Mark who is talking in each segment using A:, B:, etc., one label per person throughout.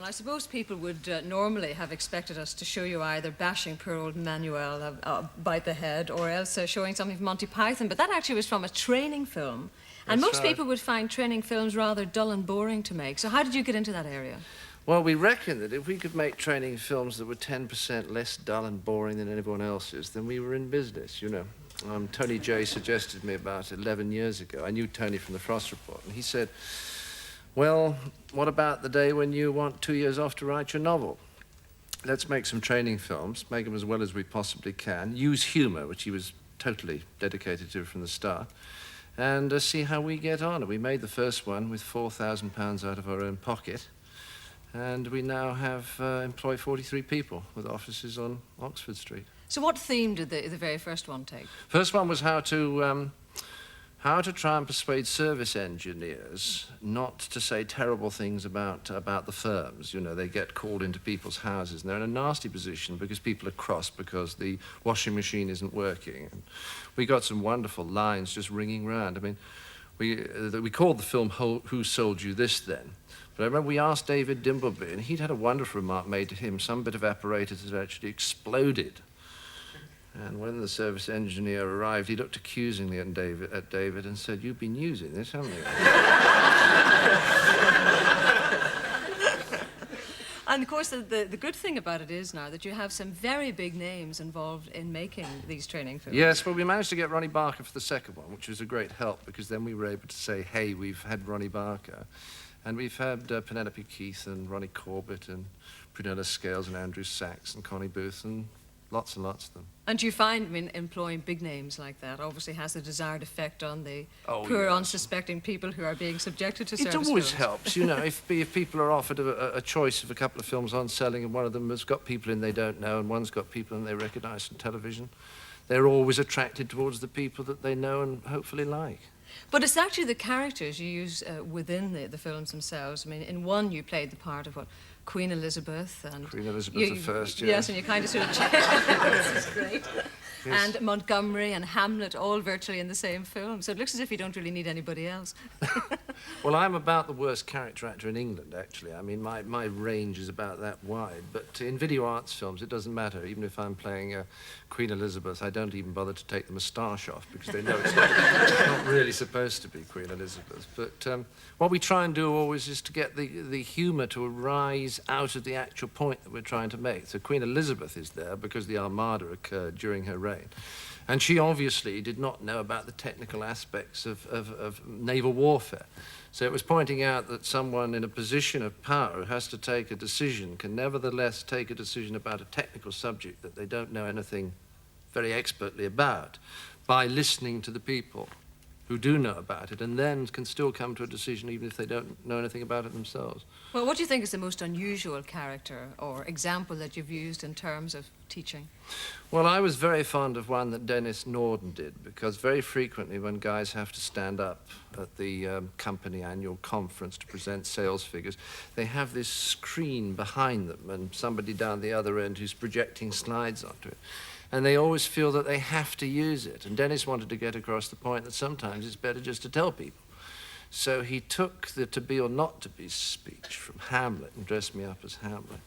A: I suppose people would normally have expected us to show you either bashing poor old Manuel by the head or else showing something from Monty Python, but that actually was from a training film. And most people would find training films rather dull and boring to make. So how did you get into that area?
B: Well, we reckon that if we could make training films that were 10% less dull and boring than anyone else's, then we were in business, you know. Tony J suggested me about 11 years ago. I knew Tony from the Frost Report, and he said, well, what about the day when you want 2 years off to write your novel? Let's make some training films, make them as well as we possibly can, use humour, which he was totally dedicated to from the start, and see how we get on. And we made the first one with £4,000 out of our own pocket, and we now have employed 43 people with offices on Oxford Street.
A: So what theme did the very first one take?
B: First one was how to try and persuade service engineers not to say terrible things about the firms. You know, they get called into people's houses and they're in a nasty position because people are cross because the washing machine isn't working. And we got some wonderful lines just ringing round. I mean, we called the film Who Sold You This then? But I remember we asked David Dimbleby, and he'd had a wonderful remark made to him, some bit of apparatus had actually exploded. And when the service engineer arrived, he looked accusingly at David and said, "You've been using this, haven't you?"
A: And of course, the good thing about it is now that you have some very big names involved in making these training films.
B: Yes, well, we managed to get Ronnie Barker for the second one, which was a great help, because then we were able to say, hey, we've had Ronnie Barker. And we've had Penelope Keith and Ronnie Corbett and Prunella Scales and Andrew Sachs and Connie Booth and lots of them.
A: And you find, I mean, employing big names like that obviously has the desired effect on the poor, unsuspecting people who are being subjected to service
B: films. It always
A: films.
B: helps, you know, if people are offered a choice of a couple of films on selling and one of them has got people in they don't know and one's got people in they recognise from television, they're always attracted towards the people that they know and hopefully like.
A: But it's actually the characters you use within the films themselves. I mean, in one you played the part of, what, Queen Elizabeth? And
B: Queen Elizabeth I, yeah.
A: Yes, and you kind of sort of... This is great. Yes. And Montgomery and Hamlet, all virtually in the same film. So it looks as if you don't really need anybody else.
B: Well, I'm about the worst character actor in England, actually. I mean, my range is about that wide. But in video arts films, it doesn't matter. Even if I'm playing Queen Elizabeth, I don't even bother to take the moustache off because they know it's not really supposed to be Queen Elizabeth. But what we try and do always is to get the humour to arise out of the actual point that we're trying to make. So Queen Elizabeth is there because the Armada occurred during her reign. And she obviously did not know about the technical aspects of naval warfare. So it was pointing out that someone in a position of power who has to take a decision can nevertheless take a decision about a technical subject that they don't know anything very expertly about by listening to the people who do know about it and then can still come to a decision even if they don't know anything about it themselves.
A: Well, what do you think is the most unusual character or example that you've used in terms of teaching?
B: Well, I was very fond of one that Dennis Norden did, because very frequently when guys have to stand up at the company annual conference to present sales figures, they have this screen behind them and somebody down the other end who's projecting slides onto it. And they always feel that they have to use it. And Dennis wanted to get across the point that sometimes it's better just to tell people. So he took the to be or not to be speech from Hamlet and dressed me up as Hamlet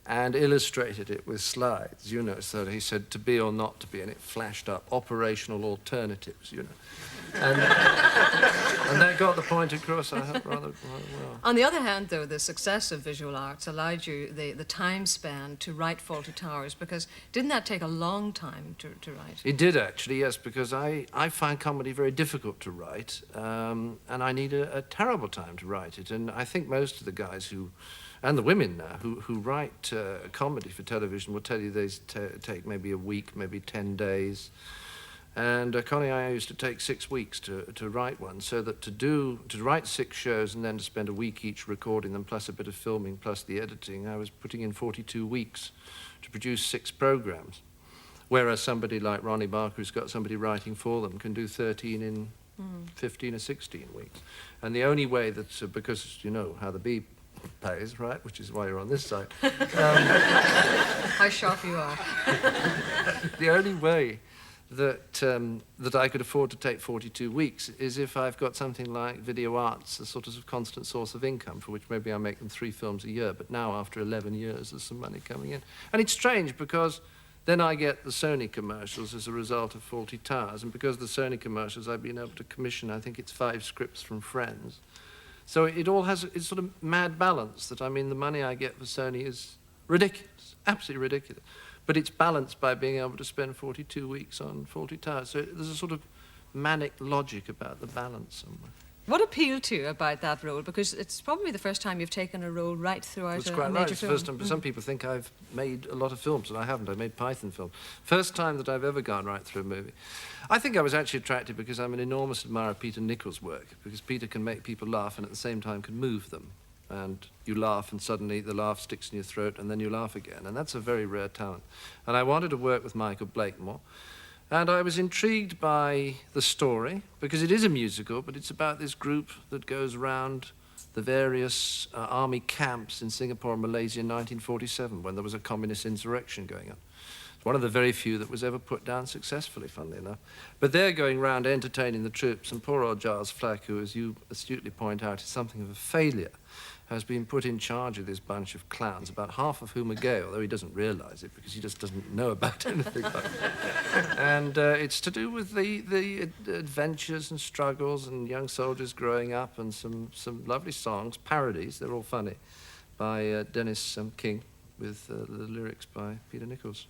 B: and illustrated it with slides, you know, so he said to be or not to be, and it flashed up operational alternatives, you know. And that got the point across, I hope, rather well.
A: On the other hand, though, the success of visual arts allowed you the time span to write Fawlty Towers, because didn't that take a long time to write?
B: It did, actually, yes, because I find comedy very difficult to write, and I need a terrible time to write it. And I think most of the guys who, and the women now, who write comedy for television will tell you they take maybe a week, maybe 10 days. And Connie and I used to take 6 weeks to write one, so that to write 6 shows and then to spend a week each recording them, plus a bit of filming, plus the editing, I was putting in 42 weeks to produce 6 programs. Whereas somebody like Ronnie Barker, who's got somebody writing for them, can do 13 in 15 or 16 weeks. And the only way that, because you know how the bee pays, right, which is why you're on this side.
A: How sharp you are.
B: The only way that I could afford to take 42 weeks is if I've got something like video arts, a sort of constant source of income, for which maybe I make them 3 films a year, but now after 11 years there's some money coming in. And it's strange because then I get the Sony commercials as a result of Fawlty Towers, and because of the Sony commercials I've been able to commission, I think it's 5 scripts from friends. So it all has a sort of mad balance that, I mean, the money I get for Sony is ridiculous, absolutely ridiculous. But it's balanced by being able to spend 42 weeks on Fawlty Towers. So there's a sort of manic logic about the balance somewhere.
A: What appealed to you about that role? Because it's probably the first time you've taken a role right throughout
B: It's
A: a
B: quite
A: major
B: right. It's the
A: film.
B: first time. But some people think I've made a lot of films, and I haven't. I made Python films. First time that I've ever gone right through a movie. I think I was actually attracted because I'm an enormous admirer of Peter Nichols' work, because Peter can make people laugh and at the same time can move them. And you laugh and suddenly the laugh sticks in your throat and then you laugh again. And that's a very rare talent. And I wanted to work with Michael Blakemore. And I was intrigued by the story, because it is a musical, but it's about this group that goes around the various army camps in Singapore and Malaysia in 1947, when there was a communist insurrection going on. It's one of the very few that was ever put down successfully, funnily enough. But they're going around entertaining the troops, and poor old Giles Flack, who, as you astutely point out, is something of a failure, has been put in charge of this bunch of clowns, about half of whom are gay, although he doesn't realise it because he just doesn't know about anything like that. And it's to do with the adventures and struggles and young soldiers growing up, and some lovely songs, parodies, they're all funny, by Dennis King, with the lyrics by Peter Nichols.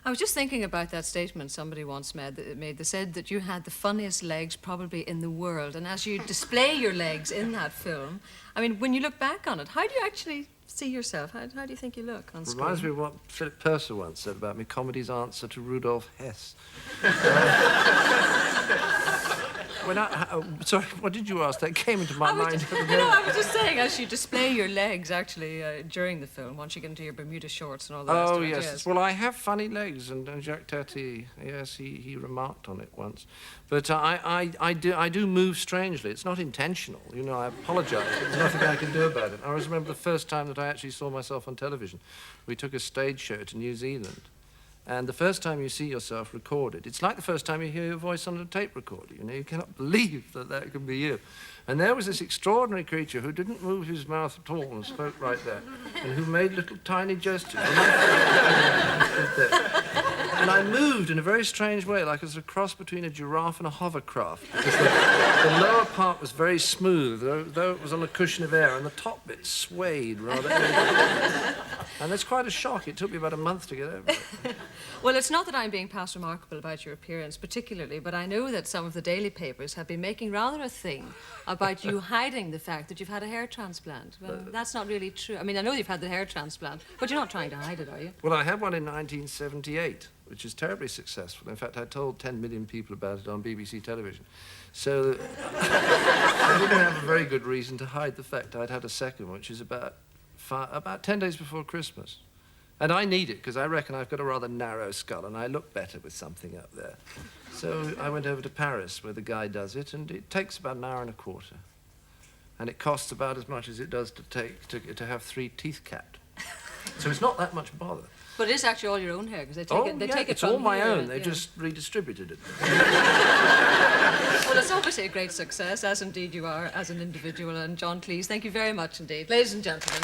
A: I was just thinking about that statement somebody once made. They said that you had the funniest legs probably in the world. And as you display your legs in that film, I mean, when you look back on it, how do you actually see yourself? How do you think you look on screen?
B: Reminds me of what Philip Purser once said about me, comedy's answer to Rudolf Hess. Sorry, what did you ask? That came into my mind.
A: I was just saying, as you display your legs, actually, during the film, once you get into your Bermuda shorts and all the rest of it.
B: Yes. Well, I have funny legs, and Jacques Tati, yes, he remarked on it once. But I do move strangely. It's not intentional, you know, I apologise. There's nothing I can do about it. I always remember the first time that I actually saw myself on television. We took a stage show to New Zealand. And the first time you see yourself recorded, it's like the first time you hear your voice on a tape recorder. You know, you cannot believe that that can be you. And there was this extraordinary creature who didn't move his mouth at all and spoke right there, and who made little tiny gestures. And I moved in a very strange way, like it was a cross between a giraffe and a hovercraft. Because the lower part was very smooth, though it was on a cushion of air, and the top bit swayed rather. And that's quite a shock. It took me about a month to get over it.
A: Well, it's not that I'm being past remarkable about your appearance particularly, but I know that some of the daily papers have been making rather a thing about you hiding the fact that you've had a hair transplant. Well, that's not really true. I mean, I know you've had the hair transplant, but you're not trying to hide it, are you?
B: Well, I had one in 1978, which is terribly successful. In fact, I told 10 million people about it on BBC television. So I didn't have a very good reason to hide the fact I'd had a second, which is about 10 days before Christmas. And I need it, because I reckon I've got a rather narrow skull, and I look better with something up there. So I went over to Paris, where the guy does it, and it takes about an hour and a quarter. And it costs about as much as it does to have 3 teeth capped. So it's not that much bother.
A: But it is actually all your own hair, because they take it from
B: it's all my
A: here,
B: own. They just redistributed it.
A: Well, it's obviously a great success, as indeed you are as an individual. And John Cleese, thank you very much indeed. Ladies and gentlemen.